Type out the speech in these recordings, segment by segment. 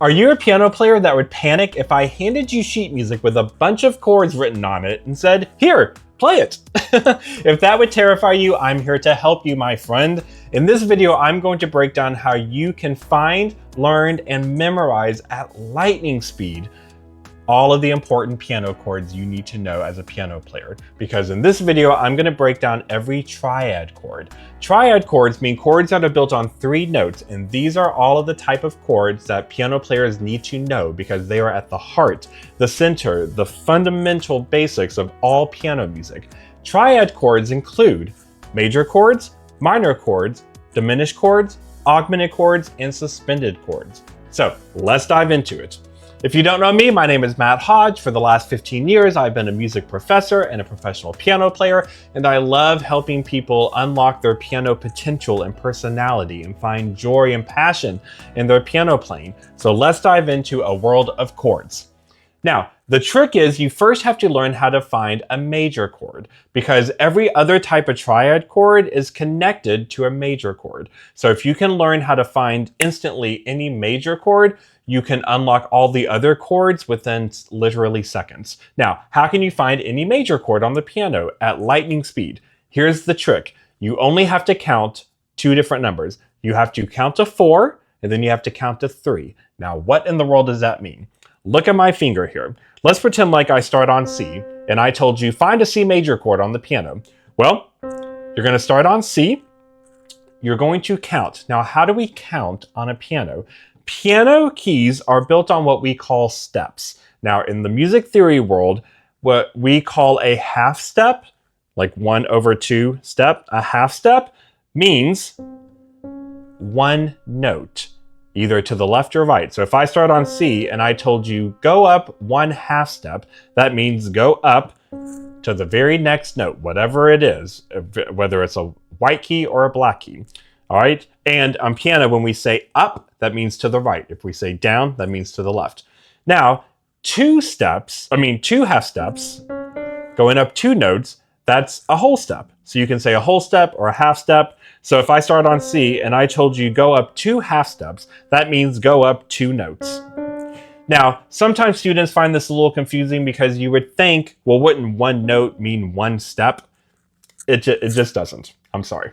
Are you a piano player that would panic if I handed you sheet music with a bunch of chords written on it and said, "Here, play it"? If that would terrify you, I'm here to help you, my friend. In this video, I'm going to break down how you can find, learn, and memorize at lightning speed all of the important piano chords you need to know as a piano player. Because in this video, I'm going to break down every triad chord. Triad chords mean chords that are built on 3 notes, and these are all of the type of chords that piano players need to know because they are at the heart, the center, the fundamental basics of all piano music. Triad chords include major chords, minor chords, diminished chords, augmented chords, and suspended chords. So let's dive into it. If you don't know me, my name is Matt Hodge. For the last 15 years, I've been a music professor and a professional piano player, and I love helping people unlock their piano potential and personality and find joy and passion in their piano playing. So let's dive into a world of chords. Now, the trick is you first have to learn how to find a major chord because every other type of triad chord is connected to a major chord. So if you can learn how to find instantly any major chord, you can unlock all the other chords within literally seconds. Now, how can you find any major chord on the piano at lightning speed? Here's the trick. You only have to count 2 different numbers. You have to count to 4, and then you have to count to 3. Now, what in the world does that mean? Look at my finger here. Let's pretend like I start on C, and I told you find a C major chord on the piano. Well, you're going to start on C. You're going to count. Now, how do we count on a piano? Piano keys are built on what we call steps. Now, in the music theory world, what we call a half step, like 1/2 step, a half step means 1 note, either to the left or right. So if I start on C and I told you go up 1/2 step, that means go up to the very next note, whatever it is, whether it's a white key or a black key. All right. And on piano, when we say up, that means to the right. If we say down, that means to the left. Now, 2 half steps, going up 2 notes, that's a whole step. So you can say a whole step or a half step. So if I start on C and I told you go up 2 half steps, that means go up 2 notes. Now, sometimes students find this a little confusing because you would think, well, wouldn't 1 note mean 1 step? It just doesn't. I'm sorry.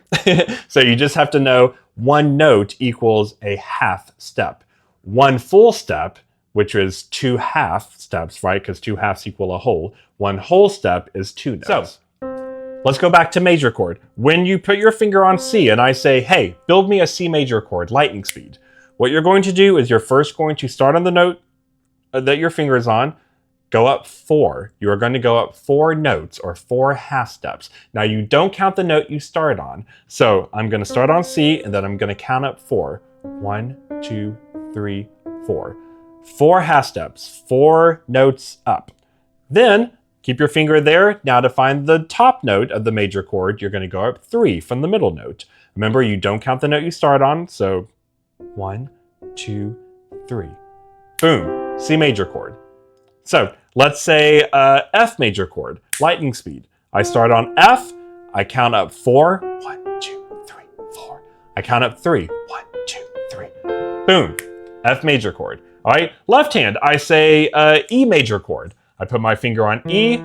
So you just have to know 1 note equals a half step. 1 full step, which is 2 half steps, right? Because 2 halves equal a whole. 1 whole step is 2 notes. So let's go back to major chord. When you put your finger on C and I say, hey, build me a C major chord, lightning speed. What you're going to do is you're first going to start on the note that your finger is on, go up 4. You are going to go up 4 notes or 4 half steps. Now you don't count the note you start on. So I'm going to start on C and then I'm going to count up 4. 1, 2, 3, 4. 4 half steps, 4 notes up. Then keep your finger there. Now to find the top note of the major chord, you're going to go up 3 from the middle note. Remember, you don't count the note you start on. So 1, 2, 3. Boom, C major chord. So let's say F major chord, lightning speed. I start on F, I count up 4, 1, 2, 3, 4. I count up 3, 1, 2, 3. Boom, F major chord. All right, left hand, I say E major chord. I put my finger on E,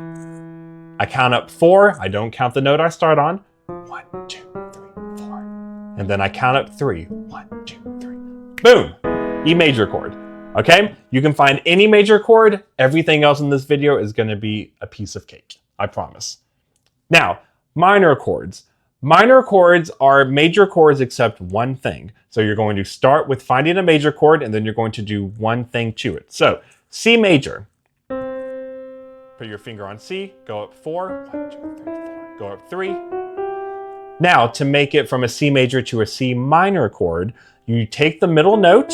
I count up 4, I don't count the note I start on. 1, 2, 3, 4. And then I count up 3, 1, 2, 3. Boom, E major chord. Okay, you can find any major chord. Everything else in this video is going to be a piece of cake. I promise. Now, minor chords. Minor chords are major chords except one thing. So you're going to start with finding a major chord and then you're going to do one thing to it. So C major. Put your finger on C, go up 4, 1, 2, 3, 4, go up 3. Now, to make it from a C major to a C minor chord, you take the middle note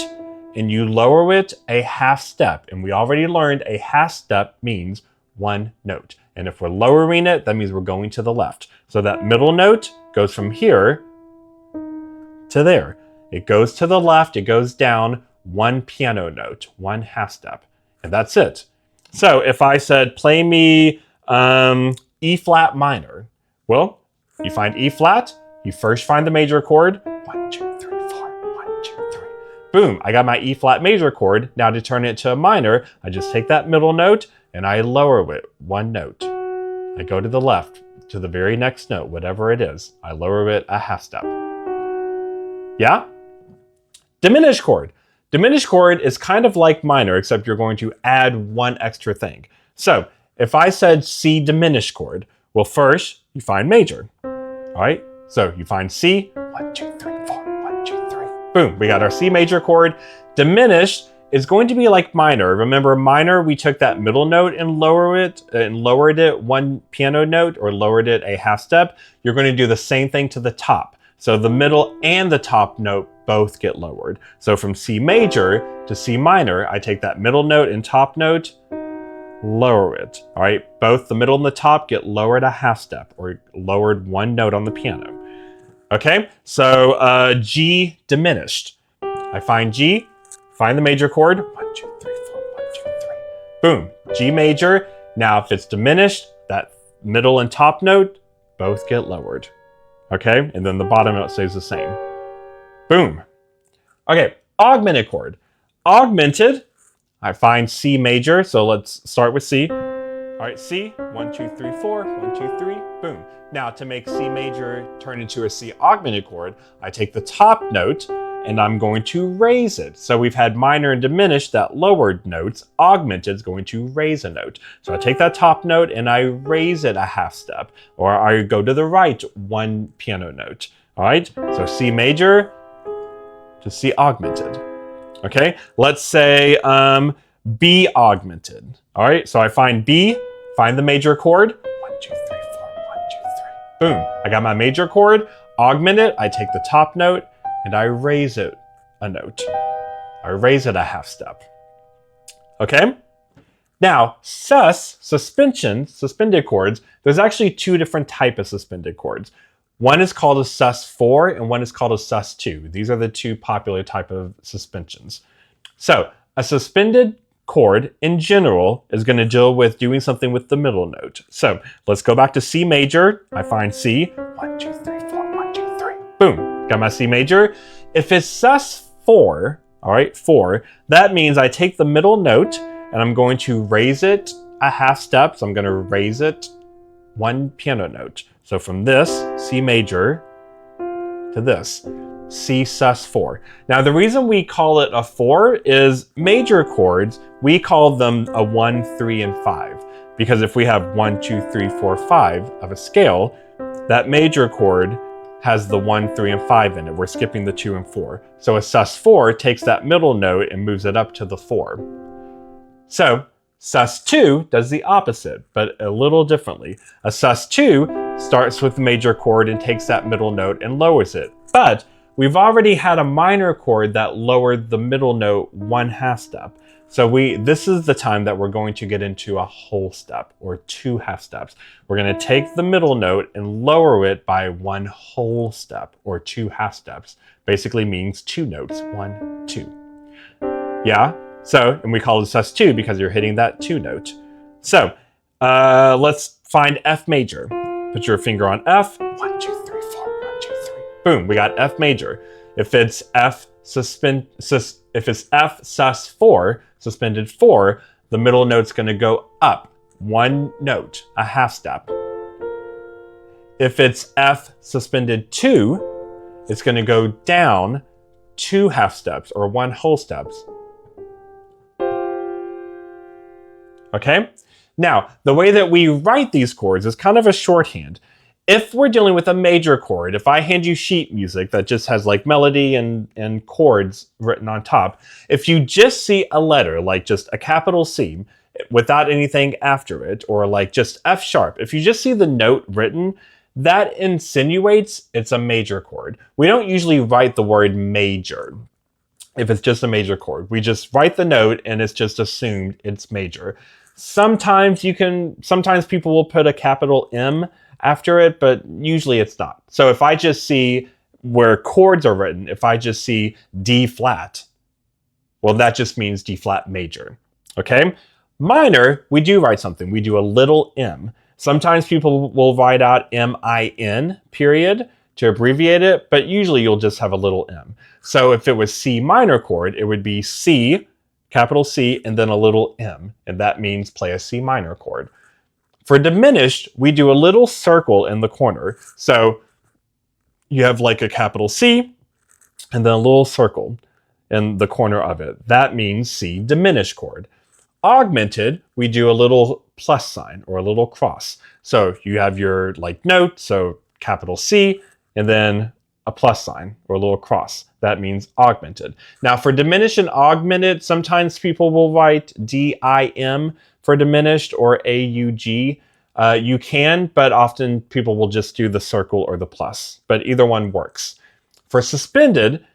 and you lower it a half step. And we already learned a half step means 1 note. And if we're lowering it, that means we're going to the left. So that middle note goes from here to there. It goes to the left, it goes down 1 piano note, 1 half step. And that's it. So if I said, play me E flat minor, well, you find E flat, you first find the major chord, 1, 2, 3, 4, 1, 2, 3. Boom, I got my E flat major chord. Now to turn it to a minor, I just take that middle note and I lower it one note. I go to the left to the very next note, whatever it is. I lower it a half step. Yeah? Diminished chord. Diminished chord is kind of like minor, except you're going to add one extra thing. So if I said C diminished chord, well, first you find major. All right, so you find C, 1, 2, 3, 4, 1, 2, 3. Boom, we got our C major chord. Diminished is going to be like minor. Remember, minor, we took that middle note and lowered it one piano note or lowered it a half step. You're going to do the same thing to the top. So the middle and the top note both get lowered. So from C major to C minor, I take that middle note and top note, lower it. All right, both the middle and the top get lowered a half step or lowered one note on the piano. Okay, so G diminished. I find G, find the major chord, 1, 2, 3, 4, 1, 2, 3. Boom, G major. Now if it's diminished, that middle and top note both get lowered. Okay, and then the bottom note stays the same. Boom. Okay, augmented chord. Augmented, I find C major, so let's start with C. All right, C, 1, 2, 3, 4, 1, 2, 3, boom. Now to make C major turn into a C augmented chord, I take the top note and I'm going to raise it. So we've had minor and diminished, that lowered notes. Augmented is going to raise a note. So I take that top note and I raise it a half step, or I go to the right one piano note. All right, so C major to C augmented. Okay, let's say B augmented. All right, so I find B, find the major chord. 1, 2, 3, 4, 1, 2, 3. Boom, I got my major chord. Augment it, I take the top note and I raise it a note. I raise it a half step. Okay? Now, suspended chords, there's actually two different types of suspended chords. One is called a sus4 and one is called a sus2. These are the two popular type of suspensions. So a suspended chord in general is going to deal with doing something with the middle note. So let's go back to C major. I find C, 1, 2, 3, 4, 1, 2, 3. Boom. Got my C major. If it's sus4, all right, 4, that means I take the middle note and I'm going to raise it a half step. So I'm going to raise it one piano note. So from this, C major, to this, C sus4. Now the reason we call it a 4 is major chords, we call them a 1, 3, and 5. Because if we have 1, 2, 3, 4, 5 of a scale, that major chord has the 1, 3, and 5 in it. We're skipping the 2 and 4. So a sus4 takes that middle note and moves it up to the 4. So sus2 does the opposite, but a little differently. A sus2 starts with the major chord and takes that middle note and lowers it. But we've already had a minor chord that lowered the middle note one half step. So this is the time that we're going to get into a whole step or 2 half steps. We're going to take the middle note and lower it by 1 whole step or 2 half steps. Basically means 2 notes, 1, 2. Yeah? So, and we call it sus2 because you're hitting that 2 note. So, let's find F major. Put your finger on F. 1, 2, 3, 4, 1, 2, 3. Boom, we got F major. If it's F sus4, suspended 4, the middle note's going to go up 1 note, a half step. If it's F suspended 2, it's going to go down 2 half steps or 1 whole steps. Okay? Now, the way that we write these chords is kind of a shorthand. If we're dealing with a major chord, if I hand you sheet music that just has like melody and chords written on top, if you just see a letter, like just a capital C without anything after it, or like just F sharp, if you just see the note written, that insinuates it's a major chord. We don't usually write the word major if it's just a major chord. We just write the note and it's just assumed it's major. Sometimes people will put a capital M after it, but usually it's not. So if I just see where chords are written, if I just see D flat, well, that just means D flat major. Okay? Minor, we do write something. We do a little M. Sometimes people will write out M-I-N, period, to abbreviate it, but usually you'll just have a little m. So if it was C minor chord, it would be C, capital C, and then a little m, and that means play a C minor chord. For diminished, we do a little circle in the corner. So you have like a capital C, and then a little circle in the corner of it. That means C diminished chord. Augmented, we do a little plus sign or a little cross. So you have your like note, so capital C, and then a plus sign or a little cross. That means augmented. Now for diminished and augmented, sometimes people will write DIM for diminished or AUG. You can, but often people will just do the circle or the plus, but either one works. For suspended,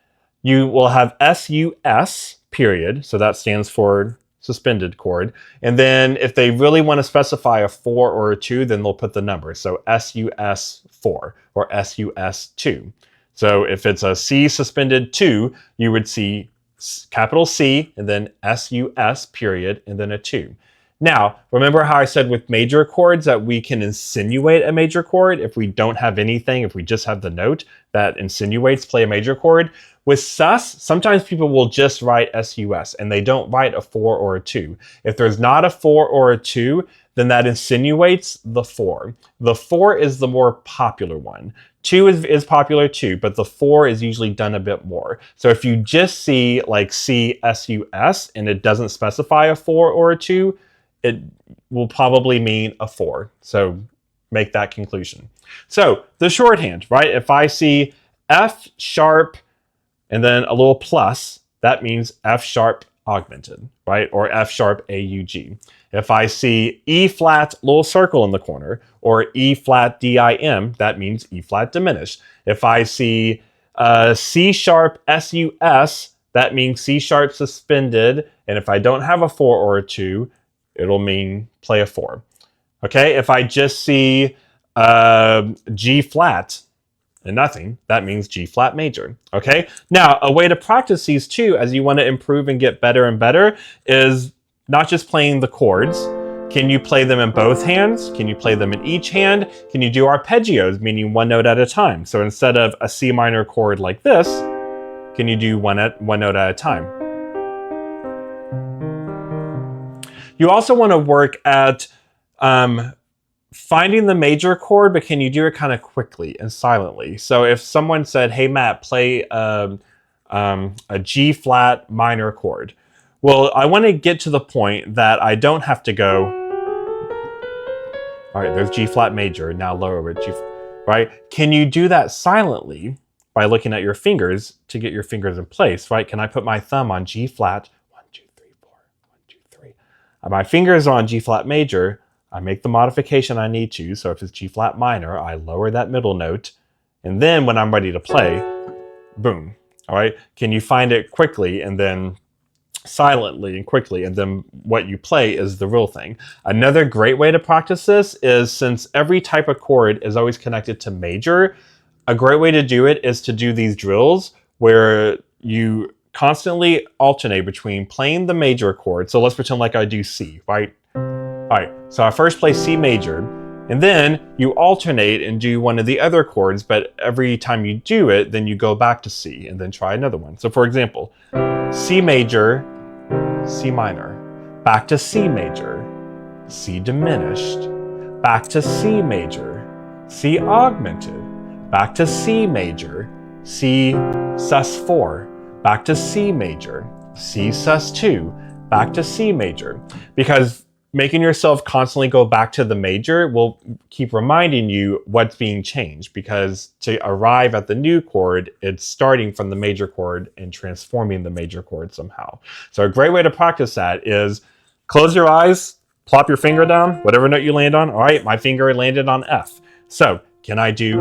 you will have SUS period, so that stands for suspended chord. And then if they really want to specify a 4 or a 2, then they'll put the number. So SUS4 or SUS2. So if it's a C suspended 2, you would see capital C and then SUS period and then a 2. Now, remember how I said with major chords that we can insinuate a major chord if we don't have anything, if we just have the note that insinuates play a major chord? With sus, sometimes people will just write SUS and they don't write a 4 or a 2. If there's not a 4 or a 2, then that insinuates the 4. The 4 is the more popular one. 2 is popular too, but the 4 is usually done a bit more. So if you just see like C SUS and it doesn't specify a 4 or a 2, it will probably mean a 4. So make that conclusion. So the shorthand, right? If I see F sharp and then a little plus, that means F sharp augmented, right? Or F sharp AUG. If I see E flat little circle in the corner or E flat DIM, that means E flat diminished. If I see C sharp SUS, that means C sharp suspended. And if I don't have a 4 or a 2, it'll mean play a 4. Okay, if I just see G flat and nothing, that means G flat major. Okay, now a way to practice these too as you want to improve and get better and better is not just playing the chords. Can you play them in both hands? Can you play them in each hand? Can you do arpeggios, meaning one note at a time? So instead of a C minor chord like this, can you do one note at a time? You also want to work at finding the major chord, but can you do it kind of quickly and silently? So if someone said, hey, Matt, play a G flat minor chord. Well, I want to get to the point that I don't have to go, all right, there's G flat major, now lower it, right? Can you do that silently by looking at your fingers to get your fingers in place, right? Can I put my thumb on G flat? 1, 2, 3, 4, 1, 2, 3. My fingers are on G flat major. I make the modification I need to. So if it's G flat minor, I lower that middle note. And then when I'm ready to play, boom. All right. Can you find it quickly and then silently and quickly, and then what you play is the real thing. Another great way to practice this is, since every type of chord is always connected to major, a great way to do it is to do these drills where you constantly alternate between playing the major chord. So let's pretend like I do C, right? All right, so I first play C major, and then you alternate and do one of the other chords, but every time you do it, then you go back to C and then try another one. So for example, C major, C minor, back to C major, C diminished, back to C major, C augmented, back to C major, C sus4, back to C major, C sus2, back to C major. Because making yourself constantly go back to the major will keep reminding you what's being changed, because to arrive at the new chord, it's starting from the major chord and transforming the major chord somehow. So a great way to practice that is close your eyes, plop your finger down, whatever note you land on. All right, my finger landed on F. So can I do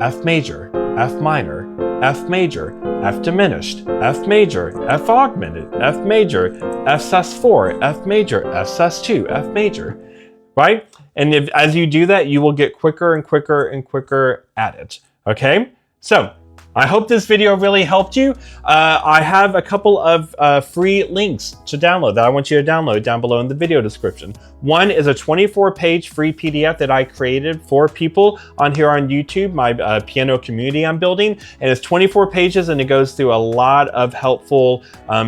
F major, F minor, F major, F diminished, F major, F augmented, F major, F sus4, F major, F sus2, F major, right? And as you do that, you will get quicker and quicker and quicker at it, okay? So I hope this video really helped you. I have a couple of free links to download that I want you to download down below in the video description. One is a 24-page free PDF that I created for people on here on YouTube, my piano community I'm building. And it's 24 pages and it goes through a lot of helpful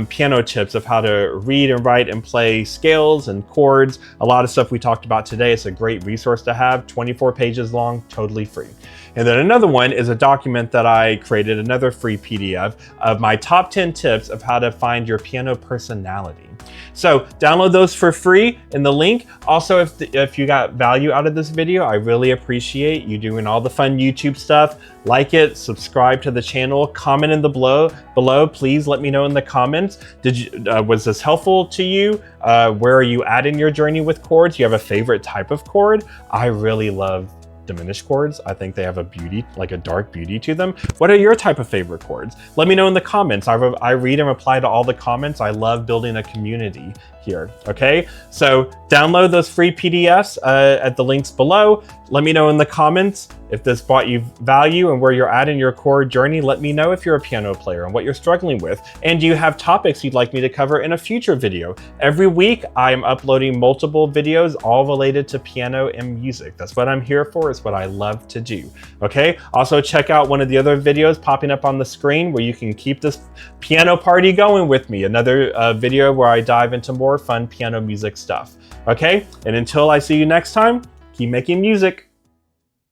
piano tips of how to read and write and play scales and chords. A lot of stuff we talked about today. It's a great resource to have, 24 pages long, totally free. And then another one is a document that I created, another free PDF of my top 10 tips of how to find your piano personality. So download those for free in the link. Also, if you got value out of this video, I really appreciate you doing all the fun YouTube stuff. Like it, subscribe to the channel, comment in the below. Please let me know in the comments. Was this helpful to you? Where are you at in your journey with chords? Do you have a favorite type of chord? I really love diminished chords. I think they have a beauty, like a dark beauty to them. What are your type of favorite chords? Let me know in the comments. I read and reply to all the comments. I love building a community here. Okay, so download those free PDFs at the links below. Let me know in the comments if this brought you value and where you're at in your chord journey. Let me know if you're a piano player and what you're struggling with. And do you have topics you'd like me to cover in a future video? Every week, I am uploading multiple videos all related to piano and music. That's what I'm here for. It's what I love to do. Okay, also check out one of the other videos popping up on the screen where you can keep this piano party going with me. Another video where I dive into more fun piano music stuff. Okay, and until I see you next time, keep making music.